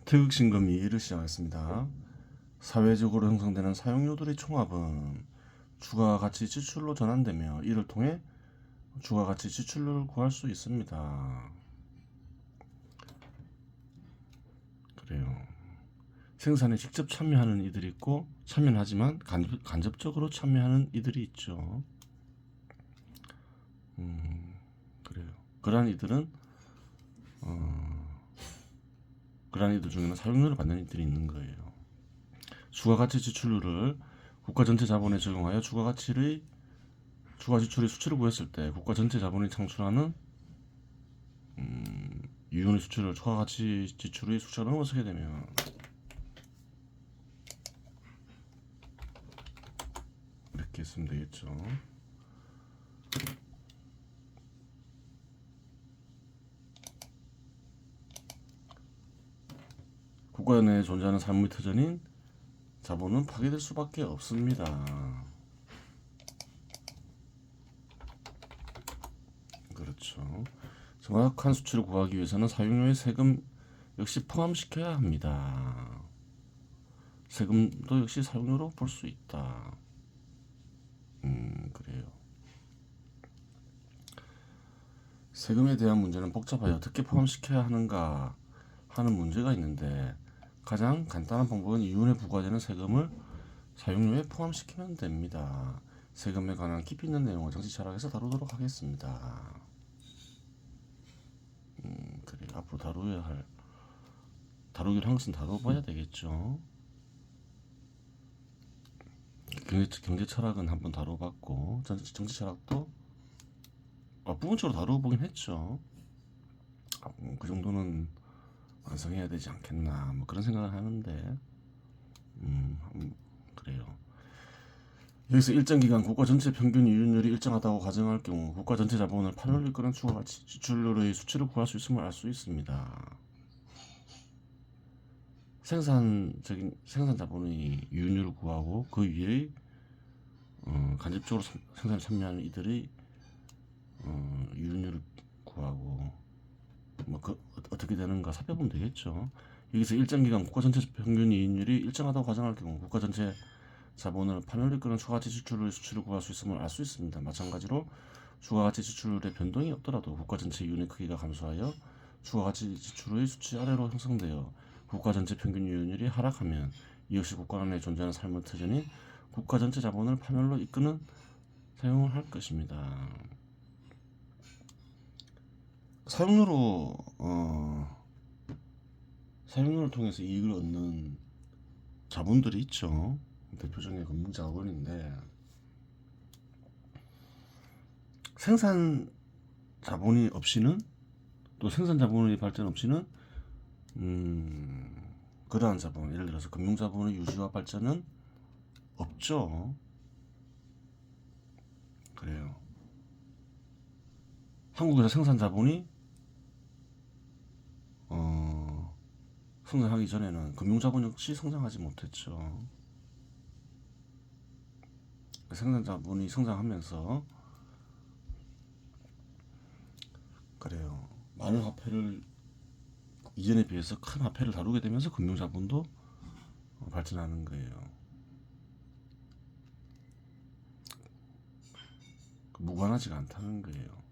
태극신금 2일을 시작하겠습니다. 사회적으로 형성되는 사용료들의 총합은 주가가치 지출로 전환되며 이를 통해 주가가치 지출률을 구할 수 있습니다. 그래요. 생산에 직접 참여하는 이들이 있고 참여는 하지만 간접적으로 참여하는 이들이 있죠. 그래요. 그러한 이들 중에는 사용료를 받는 이들이 있는 거예요. 주가가치 지출률을 국가 전체 자본에 적용하여 주가 지출의 수치를 구했을 때 국가 전체 자본이 창출하는 유효의 수치를 주가가치 지출의 수치가 넘어서게 되면 이렇게 쓰면 되겠죠. 국가 내에 존재하는 산물의 터전인 자본은 파괴될 수밖에 없습니다. 그렇죠. 정확한 수치를 구하기 위해서는 사용료의 세금 역시 포함시켜야 합니다. 세금도 역시 사용료로 볼 수 있다. 그래요. 세금에 대한 문제는 복잡하여 어떻게 포함시켜야 하는가 하는 문제가 있는데 가장 간단한 방법은 이윤에 부과되는 세금을 사용료에 포함시키면 됩니다. 세금에 관한 깊이 있는 내용을 정치 철학에서 다루도록 하겠습니다. 그래 앞으로 다루기로 한 것은 다뤄봐야 되겠죠. 경제 철학은 한번 다뤄봤고 정치 철학도 부분적으로 다뤄보긴 했죠. 그 정도는 완성해야 되지 않겠나 뭐 그런 생각을 하는데 그래요. 여기서 일정 기간 국가 전체 평균 이윤율이 일정하다고 가정할 경우 국가 전체 자본을 판을 이끄는 추가가치 지출률의 수치를 구할 수 있음을 알 수 있습니다. 생산 자본의 이윤율을 구하고 그 위에 간접적으로 생산에 참여하는 이들의 이윤율을 구하고 어떻게 되는가 살펴보면 되겠죠. 여기서 일정 기간 국가 전체 평균 이익률이 일정하다고 가정할 경우 국가 전체 자본을 판을 이끄는 추가가치 지출의 수치를 구할 수 있음을 알 수 있습니다. 마찬가지로 추가가치 지출의 변동이 없더라도 국가 전체 이윤의 크기가 감소하여 추가가치 지출의 수치 아래로 형성되어 국가 전체 평균 이윤율이 하락하면 이 역시 국가 내에 존재하는 삶의 터전인 국가 전체 자본을 파멸로 이끄는 사용을 할 것입니다. 사용료를 통해서 이익을 얻는 자본들이 있죠. 대표적인 금융자본인데 생산 자본이 없이는 또 생산 자본의 발전 없이는 그러한 자본, 예를 들어서 금융자본의 유지와 발전은 없죠. 그래요. 한국에서 생산 자본이 성장하기 전에는 금융자본 역시 성장하지 못했죠. 생산 자본이 성장하면서 그래요. 많은 화폐를 이전에 비해서 큰 화폐를 다루게 되면서 금융자본도 발전하는 거예요. 무관하지가 않다는 거예요.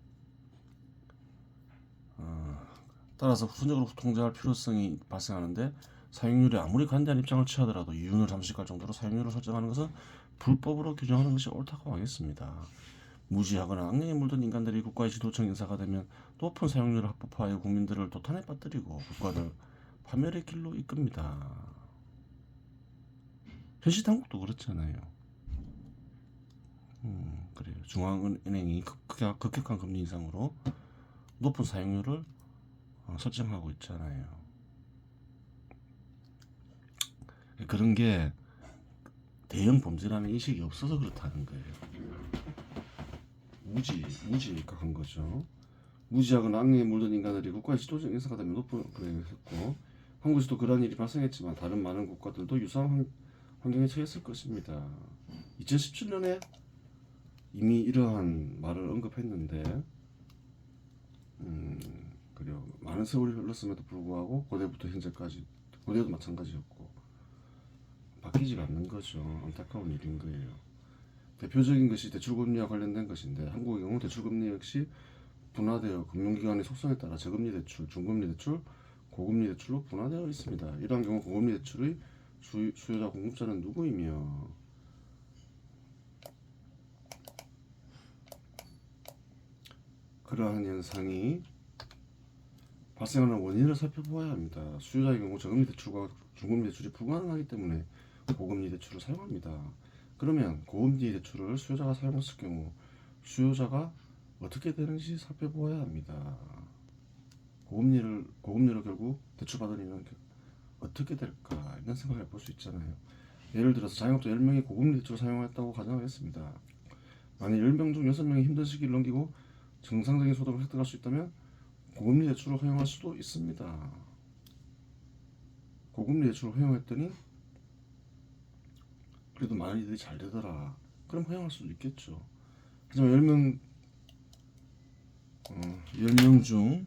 따라서 후순적으로 통제할 필요성이 발생하는데 사용률에 아무리 관대한 입장을 취하더라도 이윤을 잠식할 정도로 사용률을 설정하는 것은 불법으로 규정하는 것이 옳다고 하겠습니다. 무지하거나 악령에 물든 인간들이 국가의 지도층 인사가 되면 높은 사용률을 합법화하여 국민들을 도탄에 빠뜨리고 국가를 파멸의 길로 이끕니다. 현실 당국도 그렇잖아요. 그래요. 중앙은행이 급격한 금리 인상으로 높은 사용률을 설정하고 있잖아요. 그런 게 대형 범죄라는 인식이 없어서 그렇다는 거예요. 무지니까 한 거죠. 무지하거나 악령에 물든 인간들이 국가의 지도적 인사가 되면 높은 금액을 했고 한국에서도 그러한 일이 발생했지만 다른 많은 국가들도 유사한 환경에 처했을 것입니다. 2017년에 이미 이러한 말을 언급했는데 그리고 많은 세월이 흘렀음에도 불구하고 고대부터 현재까지 고대도 마찬가지였고 바뀌지가 않는 거죠. 안타까운 일인 거예요. 대표적인 것이 대출금리와 관련된 것인데 한국의 경우 대출금리 역시 분화되어 금융기관의 속성에 따라 저금리 대출, 중금리 대출, 고금리 대출로 분화되어 있습니다. 이러한 경우 고금리 대출의 수요자 공급자는 누구이며 그러한 현상이 발생하는 원인을 살펴보아야 합니다. 수요자의 경우 저금리 대출과 중금리 대출이 불가능하기 때문에 고금리 대출을 사용합니다. 그러면 고금리 대출을 수요자가 사용했을 경우 수요자가 어떻게 되는지 살펴보아야 합니다. 고금리를 결국 대출받은 이는 어떻게 될까 이런 생각을 해볼 수 있잖아요. 예를 들어서 자영업자 10명이 고금리 대출을 사용했다고 가정하겠습니다. 만약 10명 중 6명이 힘든 시기를 넘기고 정상적인 소득을 획득할 수 있다면 고금리 대출을 허용할 수도 있습니다. 고금리 대출을 허용했더니 그래도 많은 이들이 잘 되더라. 그럼 허용할 수도 있겠죠. 하지만 10명 중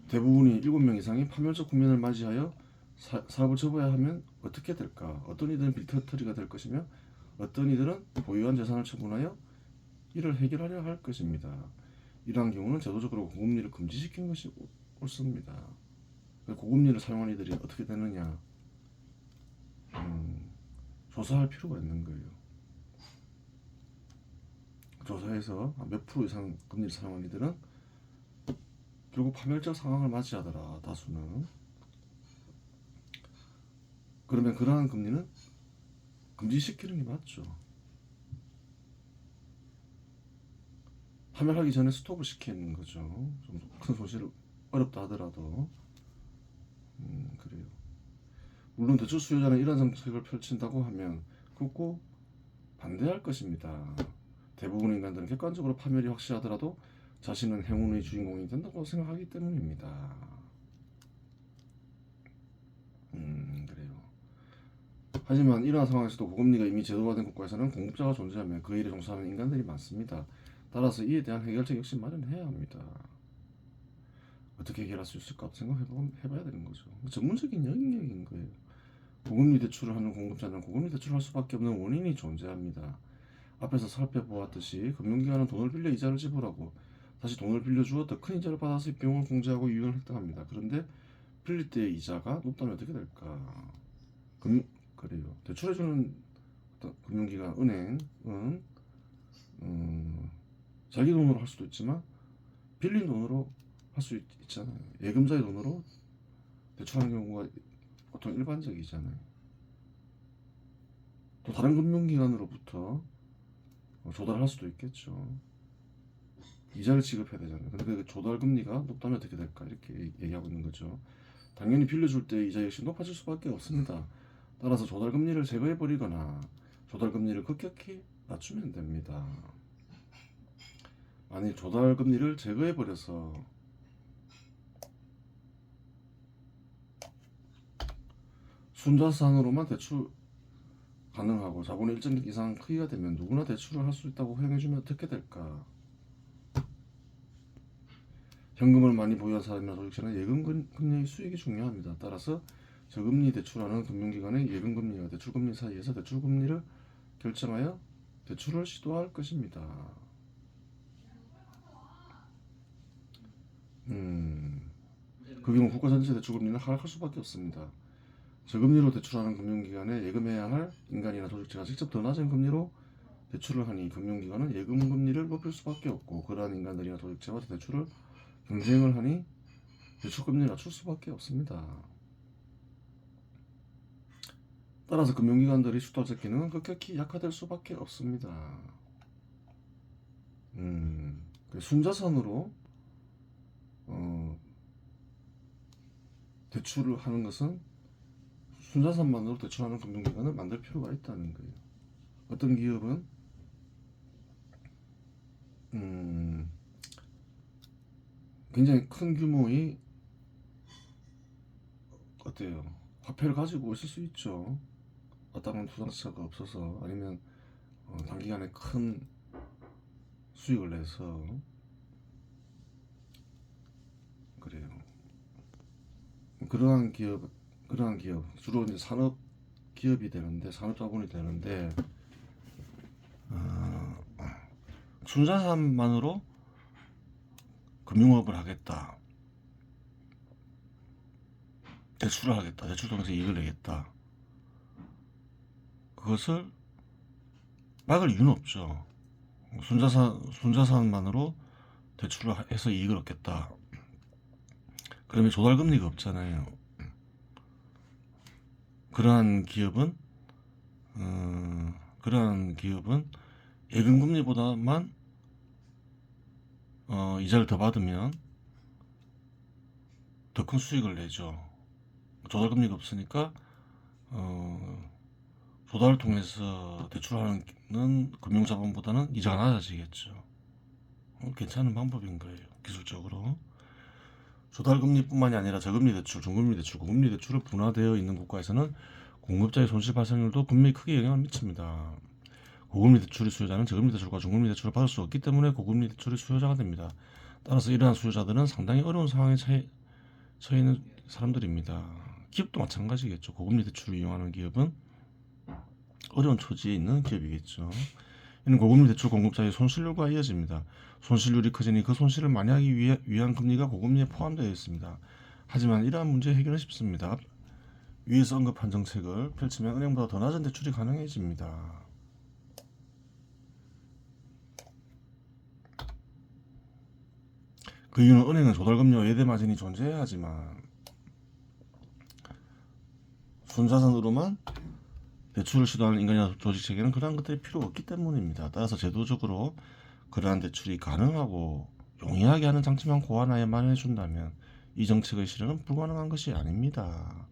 대부분이 7명 이상이 파멸적 국면을 맞이하여 사업을 접어야 하면 어떻게 될까? 어떤 이들은 빅터리가 될 것이며 어떤 이들은 보유한 재산을 처분하여 이를 해결하려 할 것입니다. 이러한 경우는 제도적으로 고금리를 금지시키는 것이 옳습니다. 고금리를 사용한 이들이 어떻게 되느냐 조사할 필요가 있는 거예요. 조사해서 몇 프로 이상 금리를 사용한 이들은 결국 파멸적 상황을 맞이하더라. 다수는. 그러면 그러한 금리는 금지시키는 게 맞죠. 파멸하기 전에 스톱을 시키는 거죠. 좀 큰 손실을 어렵다 하더라도 그래요. 물론 대출 수요자는 이런 정책을 펼친다고 하면 굳고 반대할 것입니다. 대부분의 인간들은 객관적으로 파멸이 확실하더라도 자신은 행운의 주인공이 된다고 생각하기 때문입니다. 그래요. 하지만 이러한 상황에서도 고금리가 이미 제도화된 국가에서는 공급자가 존재하며 그 일에 종사하는 인간들이 많습니다. 따라서 이에 대한 해결책 역시 마련해야 합니다. 어떻게 해결할 수 있을까 생각해봐야 되는 거죠. 전문적인 영역인 거예요. 고금리 대출을 하는 공급자는 고금리 대출을 할 수밖에 없는 원인이 존재합니다. 앞에서 살펴보았듯이 금융기관은 돈을 빌려 이자를 지불하고 다시 돈을 빌려주어 더 큰 이자를 받아서 비용을 공제하고 유연을 획득합니다. 그런데 빌릴 때의 이자가 높다면 어떻게 될까? 그래요. 대출해주는 금융기관, 은행은 자기 돈으로 할 수도 있지만 빌린 돈으로 할 수 있잖아요. 예금자의 돈으로 대출하는 경우가 보통 일반적이잖아요. 또 다른 금융기관으로부터 조달할 수도 있겠죠. 이자를 지급해야 되잖아요. 근데 그 조달 금리가 높다면 어떻게 될까 이렇게 얘기하고 있는 거죠. 당연히 빌려줄 때 이자 역시 높아질 수밖에 없습니다. 따라서 조달 금리를 제거해 버리거나 조달 금리를 급격히 낮추면 됩니다. 만약 조달 금리를 제거해 버려서 순자산으로만 대출 가능하고 자본의 일정 이상 크기가 되면 누구나 대출을 할 수 있다고 허용해주면 어떻게 될까? 현금을 많이 보유한 사람이나 소득자는 예금금리의 수익이 중요합니다. 따라서 저금리 대출하는 금융기관의 예금금리와 대출금리 사이에서 대출금리를 결정하여 대출을 시도할 것입니다. 그 경우 국가 전체 대출금리는 하락할 수밖에 없습니다. 저금리로 대출하는 금융기관에 예금해야 할 인간이나 조직체가 직접 더 낮은 금리로 대출을 하니 금융기관은 예금금리를 높일 수밖에 없고 그러한 인간들이나 조직체와 대출을 경쟁을 하니 대출금리를 낮출 수밖에 없습니다. 따라서 금융기관들이 수도적 기능은 급격히 약화될 수밖에 없습니다. 순자산으로 대출을 하는 것은 순자산만으로 대출하는 금융기관을 만들 필요가 있다는 거예요. 어떤 기업은 굉장히 큰 규모의 어때요? 화폐를 가지고 있을 수 있죠. 마땅한 투자처가 없어서 아니면 단기간에 큰 수익을 내서 그래요. 그러한 기업 주로 이제 산업 기업이 되는데 산업 자본이 되는데 순자산만으로 금융업을 하겠다, 대출을 하겠다, 대출 통해서 이익을 내겠다. 그것을 막을 이유는 없죠. 순자산만으로 대출을 해서 이익을 얻겠다. 그러면 조달금리가 없잖아요. 그러한 기업은 예금금리보다만 이자를 더 받으면 더 큰 수익을 내죠. 조달금리가 없으니까 조달을 통해서 대출하는 금융자본보다는 이자가 낮아지겠죠. 괜찮은 방법인 거예요. 기술적으로. 조달금리뿐만이 아니라 저금리 대출, 중금리 대출, 고금리 대출을 분화되어 있는 국가에서는 공급자의 손실 발생률도 분명히 크게 영향을 미칩니다. 고금리 대출의 수요자는 저금리 대출과 중금리 대출을 받을 수 없기 때문에 고금리 대출의 수요자가 됩니다. 따라서 이러한 수요자들은 상당히 어려운 상황에 처해 있는 사람들입니다. 기업도 마찬가지겠죠. 고금리 대출을 이용하는 기업은 어려운 처지에 있는 기업이겠죠. 이는 고금리 대출 공급자의 손실률과 이어집니다. 손실률이 커지니 그 손실을 만회하기 위한 금리가 고금리에 포함되어 있습니다. 하지만 이러한 문제 해결은 쉽습니다. 위에서 언급한 정책을 펼치면 은행보다 더 낮은 대출이 가능해집니다. 그 이유는 은행은 조달금리와 예대마진이 존재해야 하지만 순자산으로만 대출을 시도하는 인간이나 조직체계는 그러한 것들이 필요 없기 때문입니다. 따라서 제도적으로 그러한 대출이 가능하고 용이하게 하는 장치만 고안하여만 해준다면 이 정책의 실현은 불가능한 것이 아닙니다.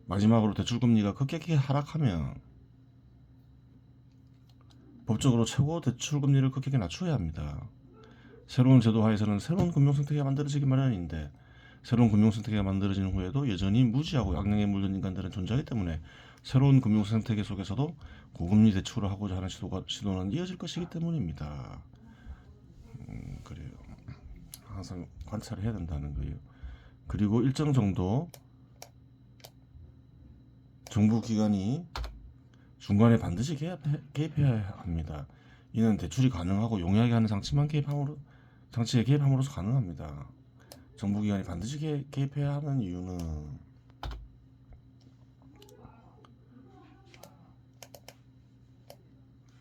마지막으로 대출금리가 급격히 하락하면 법적으로 최고 대출금리를 급격히 낮춰야 합니다. 새로운 제도 하에서는 새로운 금융생태계가 만들어지기 마련인데 새로운 금융생태계가 만들어진 후에도 여전히 무지하고 악령에 물든 인간들은 존재하기 때문에 새로운 금융생태계 속에서도 고금리 대출을 하고자 하는 시도는 이어질 것이기 때문입니다. 그래요. 항상 관찰을 해야 된다는 거예요. 그리고 일정 정도 정부 기관이 중간에 반드시 개입해야 합니다. 이는 대출이 가능하고 용이하게 하는 장치에 개입함으로써 가능합니다. 정부 기관이 반드시 개입해야 하는 이유는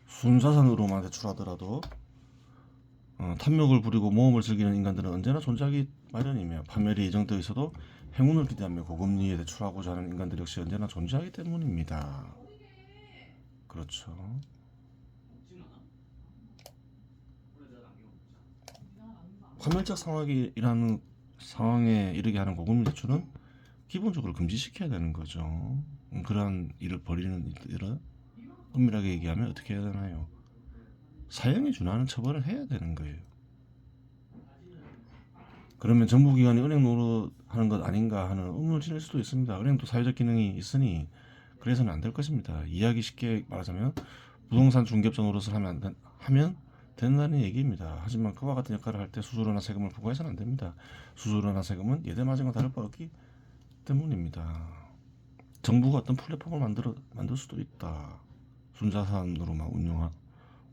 순자산으로만 대출하더라도 탐욕을 부리고 모험을 즐기는 인간들은 언제나 존재하기 마련이며 판멸이 예정되어 있어도 행운을 기대하며 고금리에 대출하고자 하는 인간들 역시 언제나 존재하기 때문입니다. 그렇죠. 파멸적 상황에 이르게 하는 고금리 대출은 기본적으로 금지시켜야 되는 거죠. 그러한 일을 벌이는 이들은 엄밀하게 얘기하면 어떻게 해야 되나요? 사형에 준하는 처벌을 해야 되는 거예요. 그러면 정부기관이 은행 노릇하는 것 아닌가 하는 의문을 지닐 수도 있습니다. 은행도 사회적 기능이 있으니 그래서는 안 될 것입니다. 이야기 쉽게 말하자면 부동산 중개업자 노릇을 하면 된다는 얘기입니다. 하지만 그와 같은 역할을 할 때 수수료나 세금을 부과해서는 안 됩니다. 수수료나 세금은 예대마진과 다를 바 없기 때문입니다. 정부가 어떤 플랫폼을 만들 수도 있다. 순자산으로만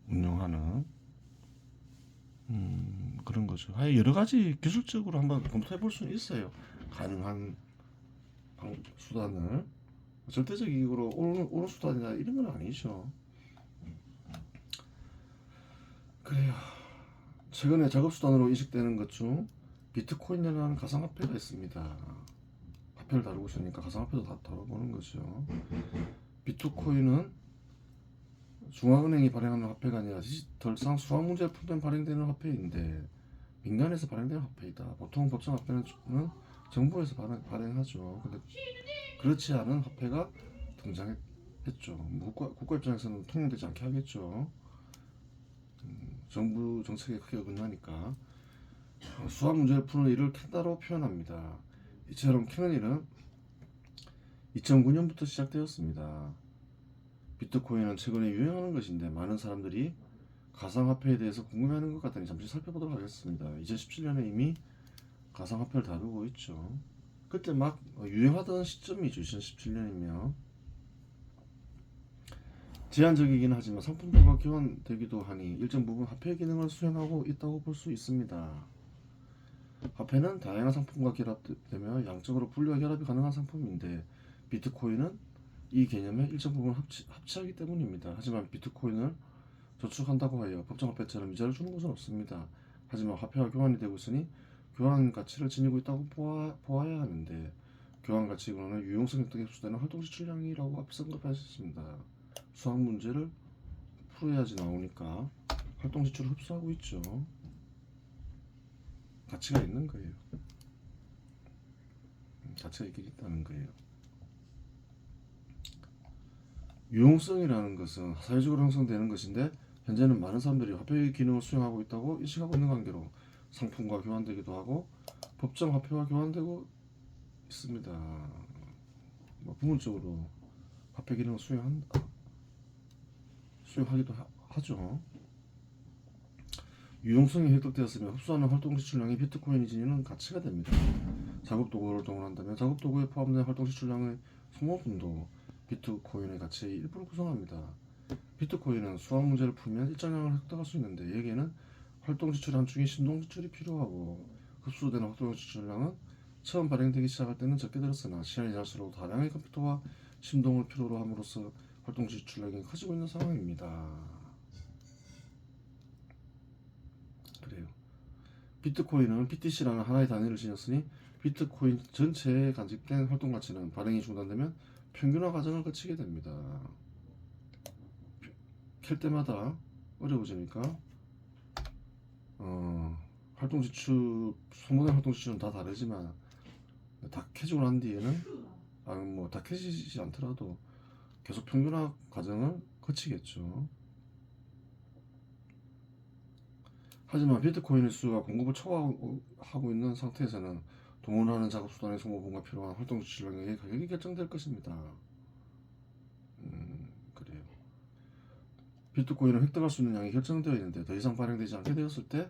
운영하는 그런 거죠. 여러 가지 기술적으로 한번 검토해 볼 수는 있어요. 가능한 수단을 절대적으로 옳은 수단이나 이런 건 아니죠. 그래요. 최근에 작업수단으로 인식되는 것 중 비트코인이라는 가상화폐가 있습니다. 화폐를 다루고 있으니까 가상화폐도 다 다뤄보는 거죠. 비트코인은 중앙은행이 발행하는 화폐가 아니라 디지털상 수학 문제를 풀면 발행되는 화폐인데 민간에서 발행되는 화폐이다. 보통 법정 화폐는 정부에서 발행하죠. 근데 그렇지 않은 화폐가 등장했죠. 국가 입장에서는 통용되지 않게 하겠죠. 정부 정책에 크게 어긋나니까 수학 문제를 푸는 일을 캔다로 표현합니다. 이처럼 캐는 일은 2009년부터 시작되었습니다. 비트코인은 최근에 유행하는 것인데 많은 사람들이 가상화폐에 대해서 궁금해하는 것 같으니 잠시 살펴보도록 하겠습니다. 2017년에 이미 가상화폐를 다루고 있죠. 그때 막 유행하던 시점이죠. 2017년이면 제한적이긴 하지만 상품도가 교환되기도 하니 일정 부분 화폐 기능을 수행하고 있다고 볼 수 있습니다. 화폐는 다양한 상품과 결합되며 양적으로 분류와 결합이 가능한 상품인데 비트코인은 이 개념의 일정 부분을 합치하기 때문입니다. 하지만 비트코인을 저축한다고 하여 법정화폐처럼 이자를 주는 것은 없습니다. 하지만 화폐와 교환이 되고 있으니 교환 가치를 지니고 있다고 보아야 하는데 교환 가치로는 유용성 획득에 흡수되는 활동 지출량이라고 앞서 언급하셨습니다. 수학 문제를 풀어야지 나오니까 활동 지출을 흡수하고 있죠. 가치가 있는 거예요. 가치가 있긴 있다는 거예요. 유용성이라는 것은 사회적으로 형성되는 것인데 현재는 많은 사람들이 화폐의 기능을 수행하고 있다고 인식하고 있는 관계로 상품과 교환되기도 하고 법정 화폐와 교환되고 있습니다. 부분적으로 화폐 기능을 수행하기도 하죠. 유용성이 획득되었으면 흡수하는 활동 지출량이 비트코인이 지니는 가치가 됩니다. 작업 도구를 동원한다면 작업 도구에 포함된 활동 지출량의 소모품도 비트코인의 가치의 일부를 구성합니다. 비트코인은 수학 문제를 풀면 일정량을 획득할 수 있는데 여기에는 활동 지출 함축인 신동 지출이 필요하고 흡수되는 활동 지출량은 처음 발행되기 시작할 때는 적게 들었으나 시간이 지날수록 다량의 컴퓨터와 신동을 필요로 함으로써 활동 지출량이 커지고 있는 상황입니다. 그래요. 비트코인은 BTC라는 하나의 단위를 지녔으니 비트코인 전체에 간직된 활동 가치는 발행이 중단되면 평균화 과정을 거치게 됩니다. 캘 때마다 어려워지니까 활동 지출 소모된 활동 지출은 다 다르지만 다 캐지고 난 뒤에는 다 캐지지 않더라도 계속 평균화 과정을 거치겠죠. 하지만 비트코인의 수요가 공급을 초과하고 있는 상태에서는 동원하는 작업 수단의 소모품과 필요한 활동 지출량의 가격이 결정될 것입니다. 그래요. 비트코인을 획득할 수 있는 양이 결정되어 있는데 더 이상 발행되지 않게 되었을 때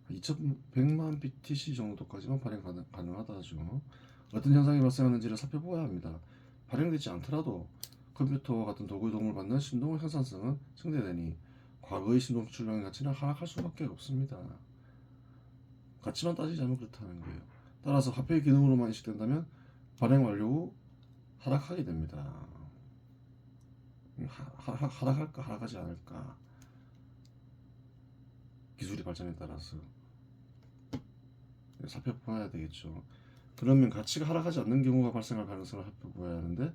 2100만 BTC 정도까지만 발행 가능하다 하죠. 어떤 현상이 발생하는지를 살펴보아야 합니다. 발행되지 않더라도 컴퓨터와 같은 도구의 도움을 받는 신동의 생산성은 증대되니 과거의 신동 지출량의 가치는 하락할 수밖에 없습니다. 가치만 따지자면 그렇다는 거예요. 따라서 화폐의 기능으로만 인식된다면 발행 완료 후 하락하게 됩니다. 하락할까 하락하지 않을까 기술이 발전에 따라서 살펴봐야 되겠죠. 그러면 가치가 하락하지 않는 경우가 발생할 가능성을 살펴봐야 하는데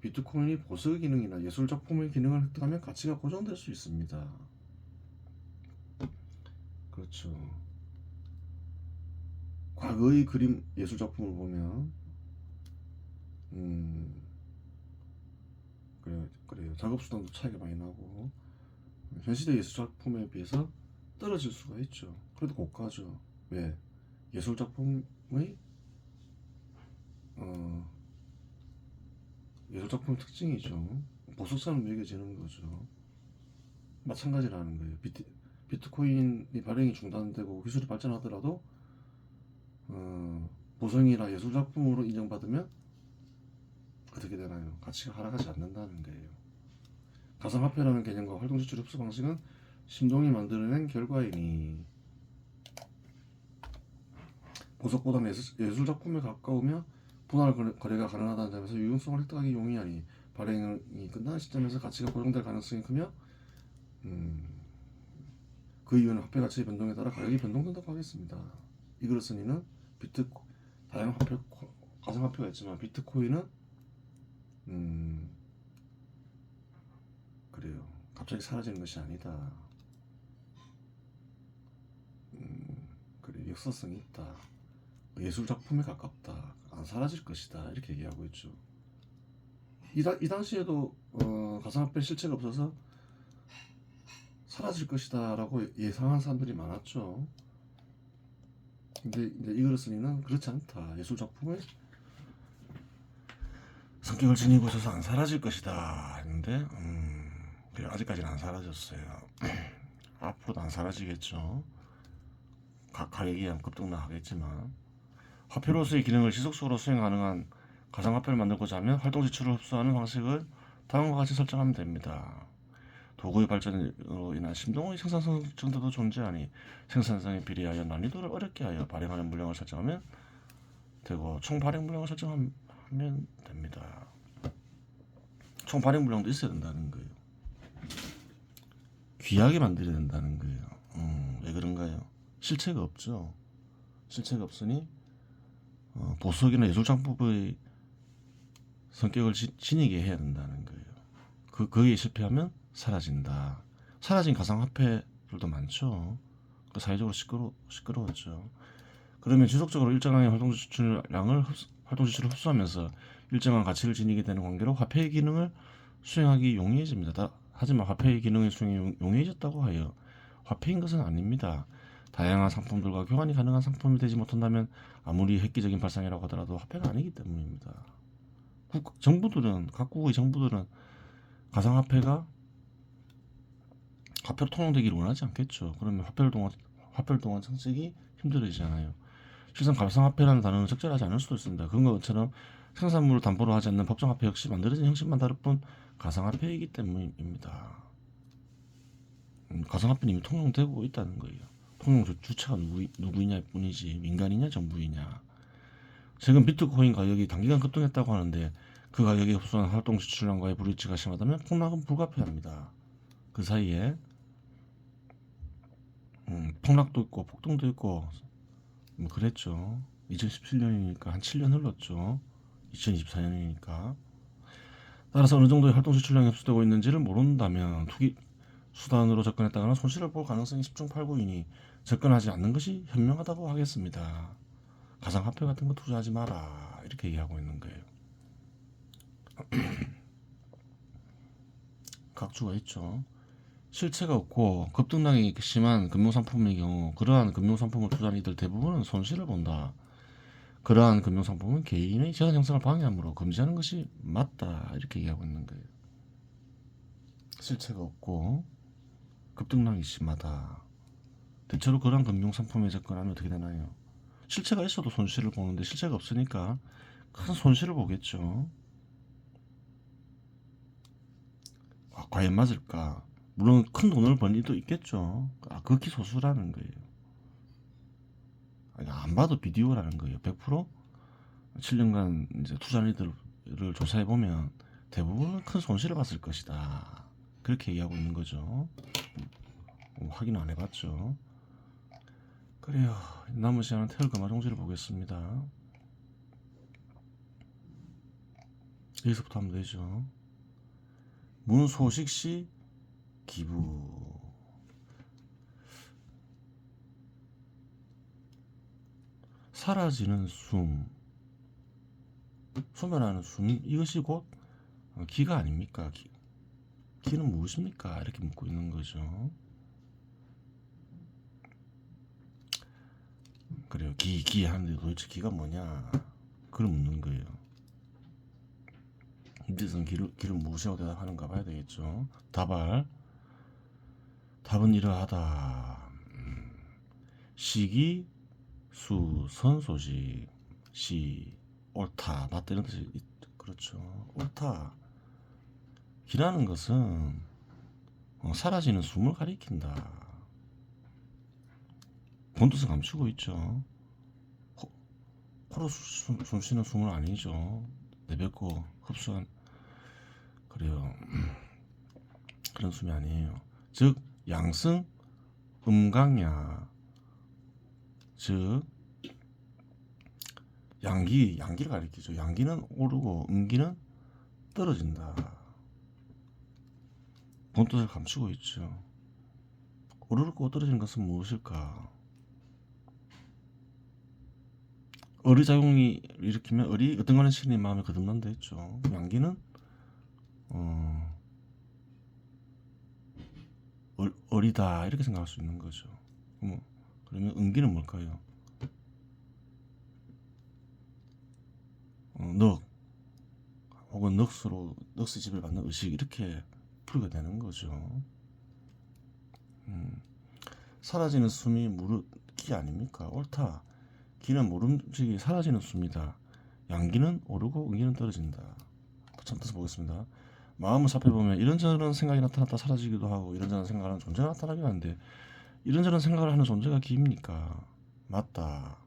비트코인이 보석 기능이나 예술 작품의 기능을 획득하면 가치가 고정될 수 있습니다. 그렇죠. 과거의 그림 예술 작품을 보면 그래요. 작업 수단도 차이가 많이 나고 현 시대 예술 작품에 비해서 떨어질 수가 있죠. 그래도 고가죠. 왜? 예술 작품의 예술 작품 특징이죠. 보석처럼 매겨지는 거죠. 마찬가지라는 거예요. 비트코인이 발행이 중단되고 기술이 발전하더라도 보석이나 예술 작품으로 인정받으면 어떻게 되나요? 가치가 하락하지 않는다는 거예요. 가상화폐라는 개념과 활동지출 흡수 방식은 신동이 만들어낸 결과이니 보석보다는 예술 작품에 가까우며 분할 거래가 가능하다는 점에서 유용성을 획득하기 용이하니 발행이 끝나는 시점에서 가치가 고정될 가능성이 크며 그 이유는 화폐 가치의 변동에 따라 가격이 변동된다고 하겠습니다. 이글슨이는 다양한 가상화폐가 있지만 비트코인은 그래요. 갑자기 사라지는 것이 아니다. 그래, 역사성이 있다. 예술 작품에 가깝다. 안 사라질 것이다. 이렇게 얘기하고 있죠. 이 당시에도 가상화폐 실체가 없어서 사라질 것이다라고 예상한 사람들이 많았죠. 근데 이제 이글슨이는 그렇지 않다. 예술 작품의 성격을 지니고 있어서 안 사라질 것이다 했는데 아직까지는 안 사라졌어요. 앞으로도 안 사라지겠죠. 가격이 급등하겠지만 화폐로서의 기능을 지속적으로 수행 가능한 가상화폐를 만들고자 하면 활동 지출을 흡수하는 방식을 다음과 같이 설정하면 됩니다. 도구의 발전으로 인한 심동의 생산성 정도도 존재하니 생산성에 비례하여 난이도를 어렵게 하여 발행하는 물량을 설정하면 되고 총 발행 물량을 설정하면 됩니다. 총 발행 물량도 있어야 된다는 거예요. 귀하게 만들어야 된다는 거예요. 왜 그런가요? 실체가 없죠. 실체가 없으니 보석이나 예술장법의 성격을 지니게 해야 된다는 거예요. 거기에 실패하면 사라진다. 사라진 가상화폐들도 많죠. 사회적으로 시끄러웠죠. 그러면 지속적으로 일정한 활동 지출을 흡수하면서 일정한 가치를 지니게 되는 관계로 화폐의 기능을 수행하기 용이해집니다. 하지만 화폐의 기능의 수행이 용이해졌다고 하여 화폐인 것은 아닙니다. 다양한 상품들과 교환이 가능한 상품이 되지 못한다면 아무리 획기적인 발상이라고 하더라도 화폐가 아니기 때문입니다. 각국의 정부들은 가상화폐가 화폐로 통용되기를 원하지 않겠죠. 그러면 화폐를 동안 정책이 힘들어지잖아요. 실상 가상화폐라는 단어는 적절하지 않을 수도 있습니다. 그런 것처럼 생산물을 담보로 하지 않는 법정화폐 역시 만들어진 형식만 다를 뿐 가상화폐이기 때문입니다. 가상화폐는 이미 통용되고 있다는 거예요. 통용 주체가 누구이냐일 뿐이지 민간이냐 정부이냐. 최근 비트코인 가격이 단기간 급등했다고 하는데 그 가격이 흡수한 활동 지출량과의 불일치가 심하다면 폭락은 불가피합니다. 그 사이에 폭락도 있고 폭등도 있고 뭐 그랬죠. 2017년이니까 한 7년 흘렀죠. 2024년이니까. 따라서 어느 정도의 활동 지출량이 흡수되고 있는지를 모른다면 투기 수단으로 접근했다가는 손실을 볼 가능성이 10중 8구이니 접근하지 않는 것이 현명하다고 하겠습니다. 가상화폐 같은 거 투자하지 마라 이렇게 얘기하고 있는 거예요. 각주가 있죠. 실체가 없고 급등량이 심한 금융상품의 경우 그러한 금융상품을 투자한 이들 대부분은 손실을 본다. 그러한 금융상품은 개인의 재산 형성을 방해하므로 금지하는 것이 맞다 이렇게 얘기하고 있는 거예요. 실체가 없고 급등량이 심하다. 대체로 그러한 금융상품에 접근하면 어떻게 되나요? 실체가 있어도 손실을 보는데 실체가 없으니까 큰 손실을 보겠죠. 과연 맞을까? 물론 큰 돈을 번 이도 있겠죠. 극히 소수라는 거예요. 안 봐도 비디오라는 거예요. 100% 7년간 이제 투자한 이들을 조사해 보면 대부분은 큰 손실을 봤을 것이다. 그렇게 얘기하고 있는 거죠. 확인 안 해봤죠. 그래요. 남은 시간은 태열금화종지를 보겠습니다. 여기서부터 하면 되죠. 문소식 시 기부. 사라지는 숨. 소멸하는 숨. 이것이 곧 기가 아닙니까? 기는 무엇입니까? 이렇게 묻고 있는 거죠. 그래요. 기 하는데 도대체 기가 뭐냐? 그걸 묻는 거예요. 이제선 기를 무엇이라고 대답하는가 봐야 되겠죠. 답은 이러하다. 시기 수선소식. 시 옳다 맞다 이런 뜻이 그렇죠. 옳다. 기라는 것은 사라지는 숨을 가리킨다. 본뜻을 감추고 있죠. 코로 숨 쉬는 숨은 아니죠. 내뱉고 흡수한 그래요. 그런 숨이 아니에요. 즉 양승 음강야. 즉 양기를 가리키죠. 양기는 오르고 음기는 떨어진다. 본뜻을 감추고 있죠. 오르고 떨어지는 것은 무엇일까? 어리작용이 일으키면 어떤 거는 신의 마음에 거듭난다 했죠. 양기는 어리다 이렇게 생각할 수 있는 거죠. 그러면 음기는 뭘까요? 넉 혹은 넋의 집을 받는 의식 이렇게 풀게 되는 거죠. 사라지는 숨이 무릇 기 아닙니까? 옳다. 기는 모름지기 사라지는 수입니다. 양기는 오르고 음기는 떨어진다. 참 뜻을 보겠습니다. 마음을 살펴보면 이런저런 생각이 나타났다 사라지기도 하고 이런저런 생각하는 존재가 나타나긴 하는데 이런저런 생각을 하는 존재가 기입니까? 맞다.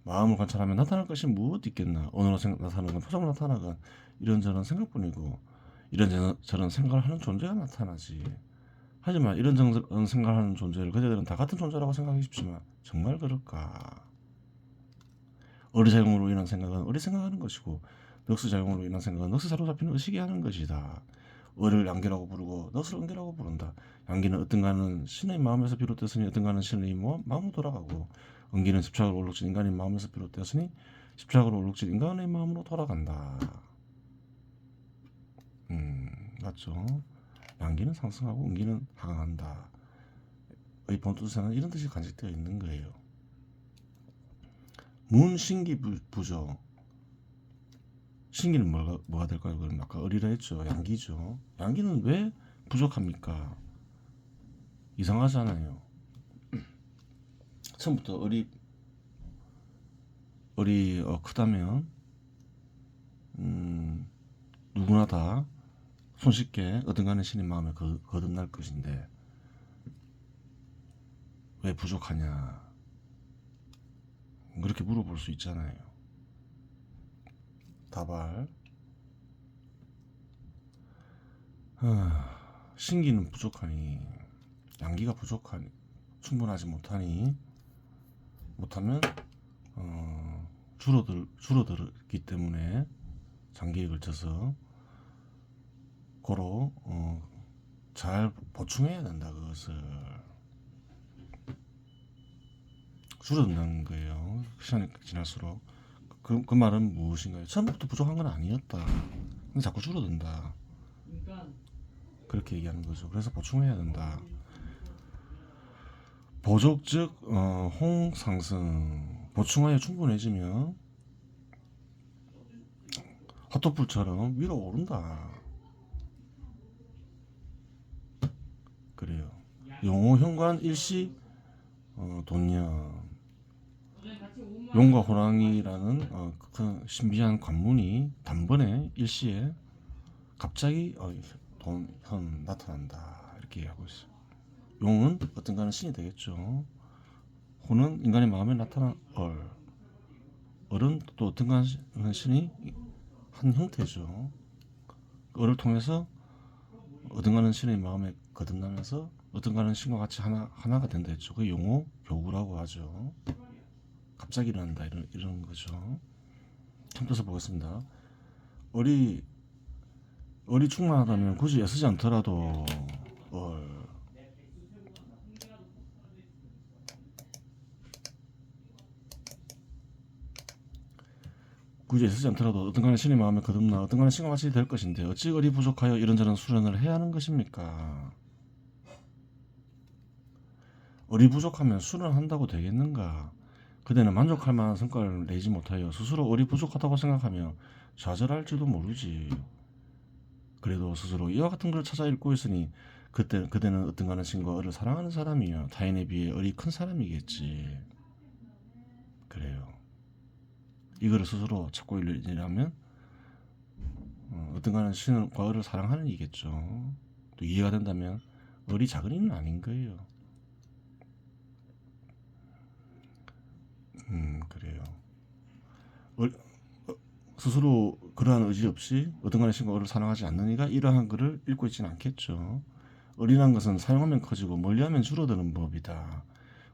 마음을 관찰하면 나타날 것이 무엇 있겠나. 오늘은 나타나는 건 표정으로 나타나건 이런저런 생각뿐이고 이런저런 생각을 하는 존재가 나타나지. 하지만 이런저런 생각을 하는 존재를 그대들은 다 같은 존재라고 생각하기 쉽지만 정말 그럴까? 어리작용으로 인한 생각은 어리 생각하는 것이고 넋의작용으로 인한 생각은 넋에 사로잡히는 의식이 하는 것이다. 어를 양기라고 부르고 넋을 은기라고 부른다. 양기는 어떤가는 신의 마음에서 비롯되었으니 어떤가는 신의 마음으로 돌아가고 은기는 집착으로 올록진 인간의 마음에서 비롯되었으니 집착으로 올록진 인간의 마음으로 돌아간다. 맞죠? 양기는 상승하고 은기는 하강한다. 의 본뜻에는 이런 뜻이 간직되어 있는 거예요. 문신기 부조. 신기는 뭐가 될까요? 그럼 아까 어리라 했죠. 양기죠. 양기는 왜 부족합니까? 이상하잖아요. 처음부터 크다면 누구나 다 손쉽게 어딘가는 신의 마음에 거듭날 것인데 왜 부족하냐 그렇게 물어볼 수 있잖아요. 다발 신기는 부족하니 양기가 부족하니 충분하지 못하면 줄어들기 때문에 장기에 걸쳐서 고로 잘 보충해야 된다. 그것을 줄어든다는 거예요. 시간이 지날수록 그 말은 무엇인가요? 처음부터 부족한 건 아니었다. 근데 자꾸 줄어든다. 그렇게 얘기하는 거죠. 그래서 보충해야 된다. 보족 즉 홍상승 보충하여 충분해지면 핫도불처럼 위로 오른다. 그래요. 용호 현관 일시 돈년 용과 호랑이라는 그 신비한 관문이 단번에 일시에 갑자기 돈 나타난다 이렇게 얘기하고 있어요. 용은 어떤가는 신이 되겠죠. 호는 인간의 마음에 나타난 얼은 또 어떤가는 신이 한 형태죠. 얼을 통해서 어떤가는 신의 마음에 거듭나면서 어떤가는 신과 같이 하나가 된다 했죠. 그 용호 교구라고 하죠. 갑자기 일어난다 이런 거죠. 참 뜻을 보겠습니다. 얼이 충만하다면 굳이 애쓰지 않더라도 굳이 애쓰지 않더라도 어떤가는 신의 마음에 거듭나 어떤가는 신과 같이 될 것인데 어찌 얼이 부족하여 이런저런 수련을 해야 하는 것입니까? 얼이 부족하면 수련한다고 되겠는가? 그대는 만족할 만한 성과를 내지 못하여 스스로 얼이 부족하다고 생각하며 좌절할지도 모르지. 그래도 스스로 이와 같은 걸 찾아 읽고 있으니 그대는 어떤가는 신과 얼을 사랑하는 사람이여 타인에 비해 얼이 큰 사람이겠지. 그래요. 이거를 스스로 찾고 읽으려면 어떤가는 신과 얼을 사랑하는 이겠죠. 또 이해가 된다면 얼이 작은 이는 아닌 거예요. 그래요. 스스로 그러한 의지 없이 어떤가는 신과 얼을 사랑하지 않는 이가 이러한 글을 읽고 있지는 않겠죠. 얼이란 것은 사용하면 커지고 멀리하면 줄어드는 법이다.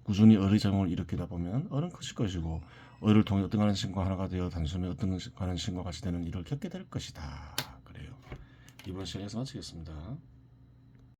꾸준히 얼의 작용을 일으키다 보면 얼은 커질 것이고 얼을 통해 어떤가는 신과 하나가 되어 단숨에 어떤가는 신과 같이 되는 일을 겪게 될 것이다. 그래요. 이번 시간에서 마치겠습니다.